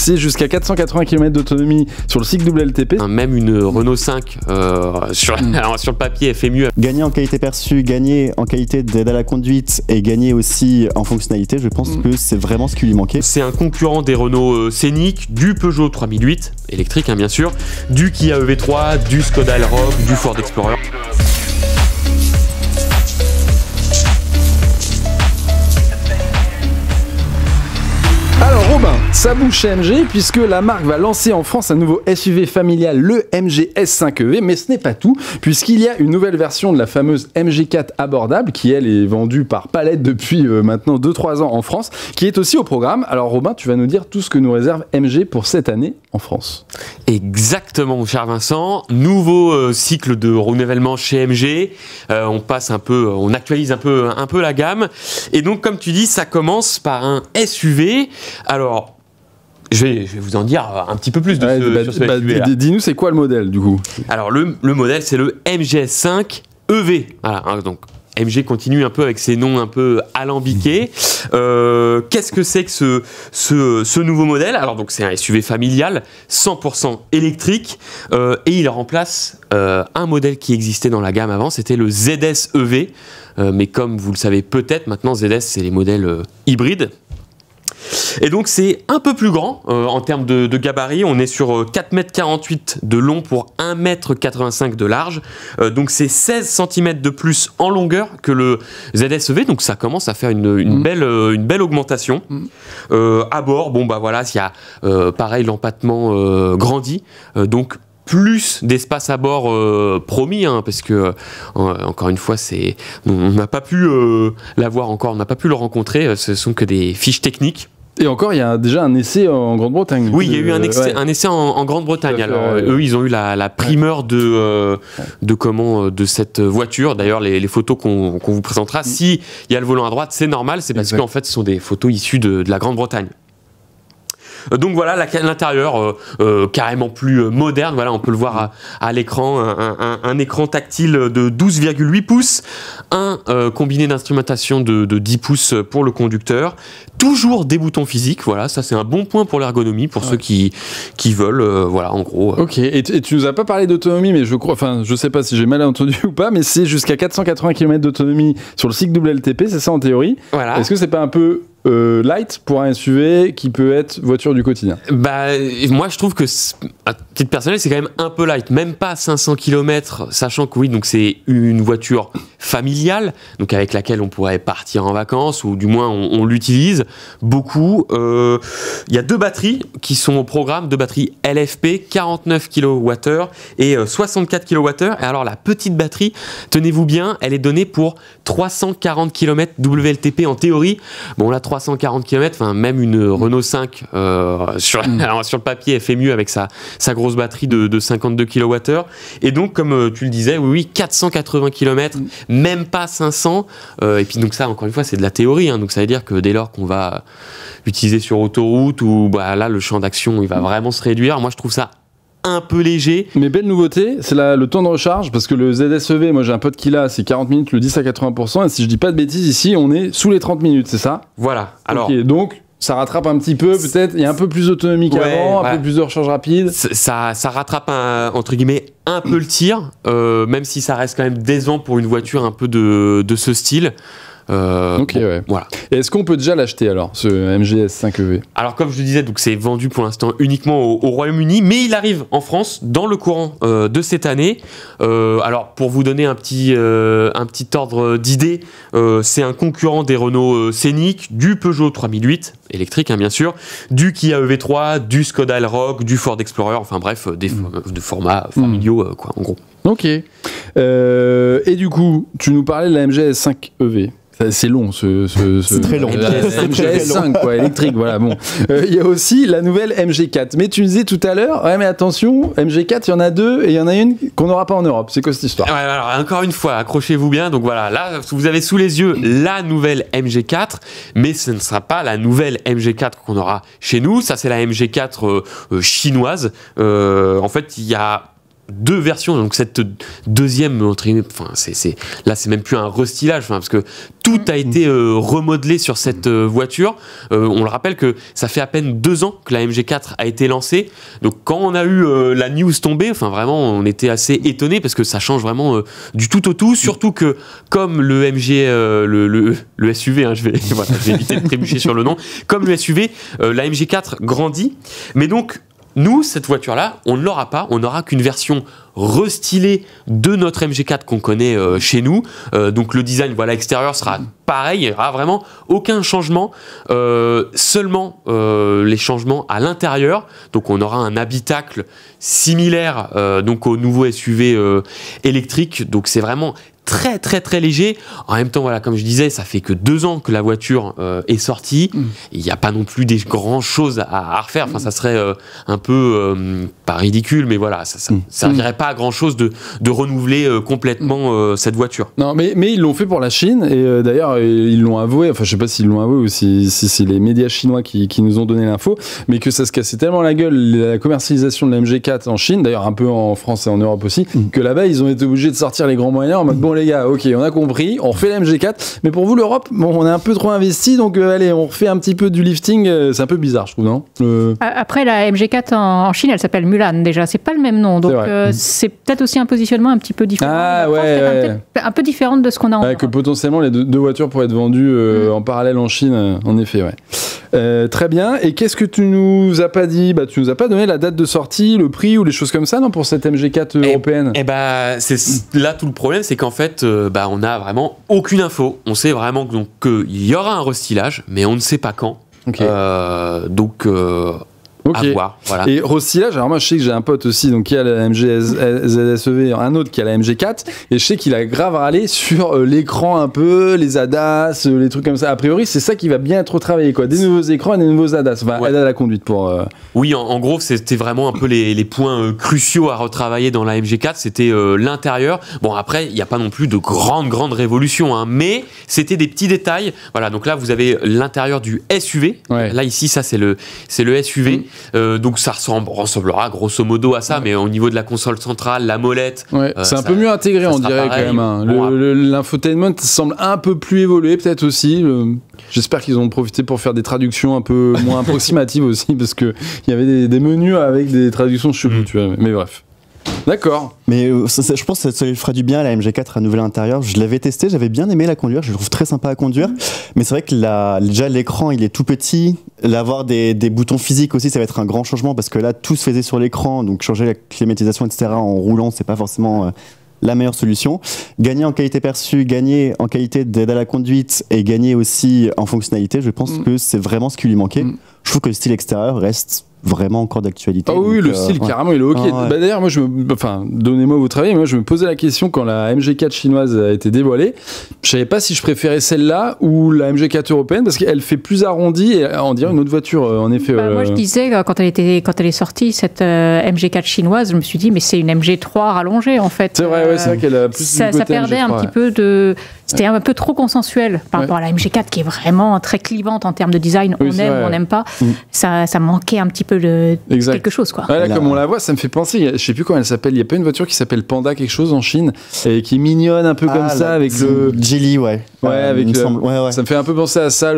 C'est jusqu'à 480 km d'autonomie sur le cycle WLTP. Même une Renault 5 sur le papier, elle fait mieux. Gagner en qualité perçue, gagner en qualité d'aide à la conduite et gagner aussi en fonctionnalité, je pense que c'est vraiment ce qui lui manquait. C'est un concurrent des Renault Scénic, du Peugeot 3008, électrique bien sûr, du Kia EV3, du Skoda Elroq, du Ford Explorer. Alors Robin, ça bouge chez MG puisque la marque va lancer en France un nouveau SUV familial, le MG S5EV, mais ce n'est pas tout puisqu'il y a une nouvelle version de la fameuse MG4 abordable qui elle est vendue par palette depuis maintenant 2-3 ans en France, qui est aussi au programme. Alors Robin, tu vas nous dire tout ce que nous réserve MG pour cette année en France. Exactement mon cher Vincent, nouveau cycle de renouvellement chez MG, on actualise un peu la gamme et donc comme tu dis ça commence par un SUV. Alors, je vais vous en dire un petit peu plus sur ce SUV-là. Dis-nous, c'est quoi le modèle du coup? Alors, le modèle, c'est le MG5 EV. Voilà, hein, donc MG continue un peu avec ses noms un peu alambiqués. Qu'est-ce que c'est que ce nouveau modèle? Alors, donc, c'est un SUV familial, 100% électrique, et il remplace un modèle qui existait dans la gamme avant, c'était le ZS EV. Mais comme vous le savez peut-être, maintenant, ZS, c'est les modèles hybrides. Et donc c'est un peu plus grand en termes de gabarit, on est sur 4,48 m de long pour 1,85 m de large, donc c'est 16 cm de plus en longueur que le ZS-EV, donc ça commence à faire une belle augmentation. À bord, bon bah voilà, il y a pareil l'empattement grandi, donc plus d'espace à bord promis, hein, parce que encore une fois, on n'a pas pu l'avoir encore, on n'a pas pu le rencontrer, ce sont que des fiches techniques. Et encore, il y a déjà un essai en Grande-Bretagne. Oui, il y a eu un essai en Grande-Bretagne. Alors, eux, ils ont eu la primeur de cette voiture. D'ailleurs, les photos qu'on vous présentera, s'il y a le volant à droite, c'est normal, c'est parce qu'en fait, ce sont des photos issues de la Grande-Bretagne. Donc voilà, l'intérieur carrément plus moderne, voilà, on peut le voir à l'écran, un écran tactile de 12,8 pouces, un combiné d'instrumentation de 10 pouces pour le conducteur, toujours des boutons physiques, voilà, ça c'est un bon point pour l'ergonomie, pour ceux qui veulent, voilà, en gros. Ok, et tu nous as pas parlé d'autonomie, mais je sais pas si j'ai mal entendu ou pas, mais c'est jusqu'à 480 km d'autonomie sur le cycle WLTP, c'est ça en théorie. Voilà. Est-ce que c'est pas un peu light pour un SUV qui peut être voiture du quotidien? Bah, moi je trouve que à titre personnel c'est quand même un peu light, même pas 500 km, sachant que oui, donc c'est une voiture familiale, donc avec laquelle on pourrait partir en vacances, ou du moins on l'utilise beaucoup. Il y a deux batteries qui sont au programme, deux batteries LFP, 49 kWh et 64 kWh. Et alors la petite batterie, tenez-vous bien, elle est donnée pour 340 km WLTP en théorie. Bon là, 340 km, enfin, même une Renault 5 sur le papier, elle fait mieux avec sa grosse batterie de 52 kWh. Et donc, comme tu le disais, oui, 480 km, même pas 500. Et puis donc ça, encore une fois, c'est de la théorie. Hein, donc ça veut dire que dès lors qu'on va utiliser sur autoroute, ou bah, là, le champ d'action, il va vraiment se réduire. Moi, je trouve ça un peu léger. Mais belle nouveauté, c'est le temps de recharge, parce que le ZS-EV, moi j'ai un pote qui l'a, c'est 40 minutes, le 10 à 80%, et si je dis pas de bêtises, ici on est sous les 30 minutes, c'est ça? Voilà. Alors, okay, donc ça rattrape un petit peu, peut-être, il y a un peu plus d'autonomie qu'avant, un peu plus de recharge rapide. Ça rattrape entre guillemets un peu le tir, même si ça reste quand même décevant pour une voiture un peu de ce style. Ok, bon, ouais. Voilà. Et est-ce qu'on peut déjà l'acheter alors, ce MG S5EV? Alors, comme je le disais, donc c'est vendu pour l'instant uniquement au Royaume-Uni, mais il arrive en France dans le courant de cette année. Alors, pour vous donner un petit ordre d'idée, c'est un concurrent des Renault Scénic, du Peugeot 3008, électrique hein, bien sûr, du Kia EV3, du Skoda Elroq, du Ford Explorer, enfin bref, de formats familiaux, quoi, en gros. Ok. Et du coup, tu nous parlais de la MG S5EV. C'est long, c'est très long. MG5, quoi, électrique, voilà, bon. Il y a aussi la nouvelle MG4. Mais tu disais tout à l'heure, ouais, mais attention, MG4, il y en a deux, et il y en a une qu'on n'aura pas en Europe. C'est quoi cette histoire? Ouais, alors, encore une fois, accrochez-vous bien. Donc voilà, là, vous avez sous les yeux la nouvelle MG4, mais ce ne sera pas la nouvelle MG4 qu'on aura chez nous. Ça, c'est la MG4 chinoise. En fait, il y a deux versions, donc cette deuxième, enfin, là c'est même plus un restylage, parce que tout a été remodelé sur cette voiture. On le rappelle que ça fait à peine 2 ans que la MG4 a été lancée, donc quand on a eu la news tombée, enfin vraiment on était assez étonnés parce que ça change vraiment du tout au tout, surtout que comme le MG, le SUV, je vais éviter de trébucher sur le nom, comme le SUV, la MG4 grandit, mais donc nous, cette voiture-là, on ne l'aura pas, on n'aura qu'une version restylée de notre MG4 qu'on connaît chez nous. Donc le design extérieur sera pareil, il n'y aura vraiment aucun changement, seulement les changements à l'intérieur. Donc on aura un habitacle similaire donc au nouveau SUV électrique, donc c'est vraiment très très très léger. En même temps, comme je disais, ça fait que 2 ans que la voiture est sortie. Il n'y a pas non plus des grandes choses à refaire. Enfin, ça serait un peu pas ridicule, mais voilà, ça servirait pas à grand chose de renouveler complètement cette voiture. Non, mais ils l'ont fait pour la Chine et d'ailleurs ils l'ont avoué. Enfin, je sais pas s'ils l'ont avoué ou si c'est les médias chinois qui nous ont donné l'info, mais que ça se cassait tellement la gueule la commercialisation de la MG4 en Chine, d'ailleurs un peu en France et en Europe aussi, que là-bas ils ont été obligés de sortir les grands moyens en mode bon les gars, ok, on a compris, on refait la MG4, mais pour vous l'Europe, bon, on est un peu trop investi, donc allez, on refait un petit peu du lifting, c'est un peu bizarre, je trouve, non Après, la MG4 en Chine, elle s'appelle Mulan, déjà, c'est pas le même nom, donc c'est peut-être aussi un positionnement un petit peu différent. Ah ouais. Un peu différent de ce qu'on a en Europe. Que potentiellement les deux voitures pourraient être vendues en parallèle en Chine, en effet, ouais. Très bien, et qu'est-ce que tu nous as pas dit ? Tu nous as pas donné la date de sortie, le prix ou les choses comme ça, non, pour cette MG4 européenne ? C'est là tout le problème, c'est qu'en fait, on n'a vraiment aucune info. On sait vraiment qu'il y aura un restylage, mais on ne sait pas quand. Okay. À voir, voilà. Et restylage, alors moi je sais que j'ai un pote aussi qui a la MG ZSEV, un autre qui a la MG4, et je sais qu'il a grave râlé sur l'écran un peu, les ADAS, les trucs comme ça. A priori, c'est ça qui va bien être retravaillé, quoi. Des nouveaux écrans et des nouveaux ADAS. Enfin, aide à la conduite pour. Oui, en gros, c'était vraiment un peu les points cruciaux à retravailler dans la MG4. C'était l'intérieur. Bon, après, il n'y a pas non plus de grandes révolutions, mais c'était des petits détails. Voilà, donc là, vous avez l'intérieur du SUV. Ouais. Là, ici, ça, c'est le SUV. Donc ça ressemblera grosso modo à ça, mais au niveau de la console centrale, la molette, c'est un peu mieux intégré, on dirait pareil, quand même. L'infotainment semble un peu plus évolué, peut-être aussi. J'espère qu'ils ont profité pour faire des traductions un peu moins approximatives aussi, parce que il y avait des menus avec des traductions cheloues, tu vois. Mais bref. D'accord. Mais je pense que ça lui ferait du bien à la MG4 à nouvel intérieur. Je l'avais testé, j'avais bien aimé la conduire, je le trouve très sympa à conduire. Mais c'est vrai que déjà l'écran il est tout petit. L'avoir des boutons physiques aussi, ça va être un grand changement parce que là tout se faisait sur l'écran, donc changer la climatisation, etc. en roulant, c'est pas forcément la meilleure solution. Gagner en qualité perçue, gagner en qualité d'aide à la conduite et gagner aussi en fonctionnalité, je pense que c'est vraiment ce qui lui manquait. Je trouve que le style extérieur reste vraiment encore d'actualité. Ah oui, le style carrément il est ok. D'ailleurs, moi donnez-moi votre avis, moi je me posais la question quand la MG4 chinoise a été dévoilée. Je savais pas si je préférais celle-là ou la MG4 européenne parce qu'elle fait plus arrondie et on dirait une autre voiture en effet. Moi je disais quand elle est sortie cette MG4 chinoise, je me suis dit mais c'est une MG3 rallongée en fait. C'est vrai, c'est vrai qu'elle a plus ça perdait un petit peu de. C'était un peu trop consensuel par rapport à la MG4 qui est vraiment très clivante en termes de design. On aime ou on n'aime pas. Ça manquait un petit peu de quelque chose, quoi. Là, comme on la voit, ça me fait penser, je sais plus comment elle s'appelle, il y a pas une voiture qui s'appelle Panda quelque chose en Chine et qui est mignonne un peu comme ça avec le Geely, avec ça me fait un peu penser à ça.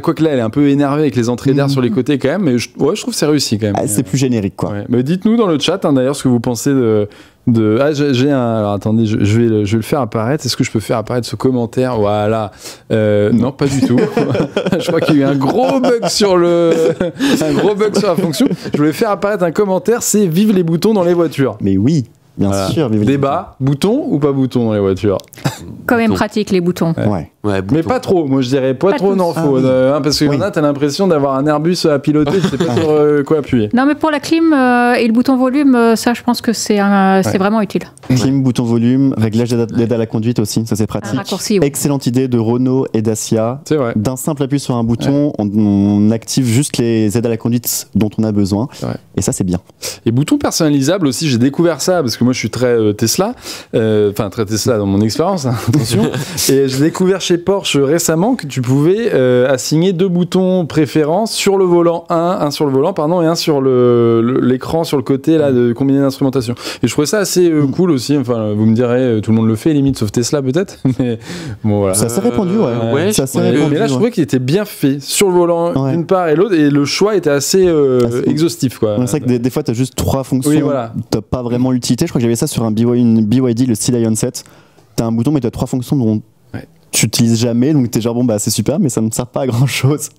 Quoique là, elle est un peu énervée avec les entrées d'air sur les côtés quand même, mais je trouve que c'est réussi quand même. C'est plus générique, quoi. Mais dites-nous dans le chat d'ailleurs ce que vous pensez j'ai alors attendez, je vais le faire apparaître. Est-ce que je peux faire apparaître ce commentaire? Voilà. Non, pas du tout. Je crois qu'il y a eu un gros bug sur la fonction. Je voulais faire apparaître un commentaire, c'est vive les boutons dans les voitures. Mais oui, bien sûr. Débat, boutons ou pas boutons dans les voitures? Quand même pratique les boutons. Ouais, mais pas trop, moi je dirais pas trop, non, faut, parce que t'as l'impression d'avoir un Airbus à piloter, tu sais pas sur quoi appuyer. Non, mais pour la clim et le bouton volume, ça je pense que c'est vraiment utile. Clim, bouton volume, réglage d'aide à la conduite aussi, ça c'est pratique. Un raccourci, Excellente idée de Renault et Dacia. C'est vrai. D'un simple appui sur un bouton, on active juste les aides à la conduite dont on a besoin. Et ça c'est bien. Et boutons personnalisables aussi, j'ai découvert ça parce que moi je suis très Tesla, enfin très Tesla dans mon expérience, hein, attention. Et j'ai découvert chez Porsche récemment que tu pouvais assigner 2 boutons préférence sur le volant, un sur le volant pardon et un sur l'écran sur le côté là de combiné d'instrumentation. Et je trouvais ça assez cool aussi. Enfin, vous me direz, tout le monde le fait limite sauf Tesla peut-être, mais bon voilà. C'est assez répandu, ouais. C'est assez répandu, mais là je trouvais qu'il était bien fait sur le volant d'une part et l'autre, et le choix était assez exhaustif quoi. C'est vrai que des fois t'as juste 3 fonctions, oui, voilà. T'as pas vraiment l'utilité. Je crois que j'avais ça sur une BYD, le Sea Lion 7. T'as un bouton mais t'as 3 fonctions dont tu utilises jamais, donc t'es genre bon bah c'est super mais ça ne sert pas à grand chose.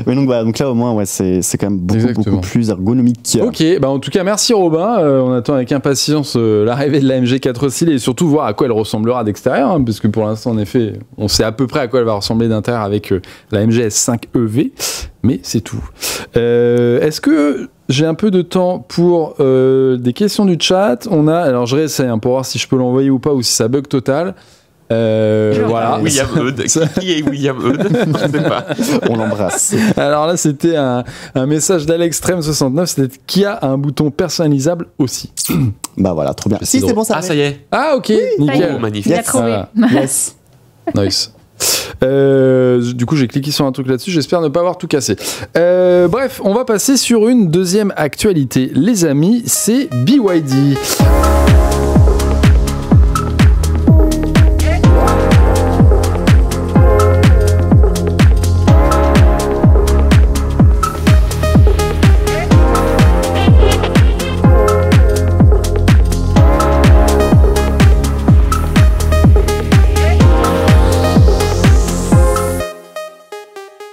Mais donc voilà, donc là au moins ouais c'est quand même beaucoup plus ergonomique. Ok, bah en tout cas merci Robin, on attend avec impatience l'arrivée de la MG4 aussi et surtout voir à quoi elle ressemblera d'extérieur, hein, parce que pour l'instant en effet on sait à peu près à quoi elle va ressembler d'intérieur avec la MG S5 EV, mais c'est tout. Est-ce que j'ai un peu de temps pour des questions du chat? Alors je réessaye pour voir si je peux l'envoyer ou pas ou si ça bug total. Voilà. William Eudes. Qui est William Eudes? Je sais pas. On l'embrasse. Alors là, c'était un message d'Alextreme69. C'était qui a un bouton personnalisable aussi. Bah voilà, trop bien. Si, c'est bon, ça. Ah, ça y est. Ah, ok. Oui, nickel. Oh, magnifique. Il a trouvé. Yes. Nice. Du coup j'ai cliqué sur un truc là-dessus, j'espère ne pas avoir tout cassé. Bref, on va passer sur une deuxième actualité les amis, c'est BYD.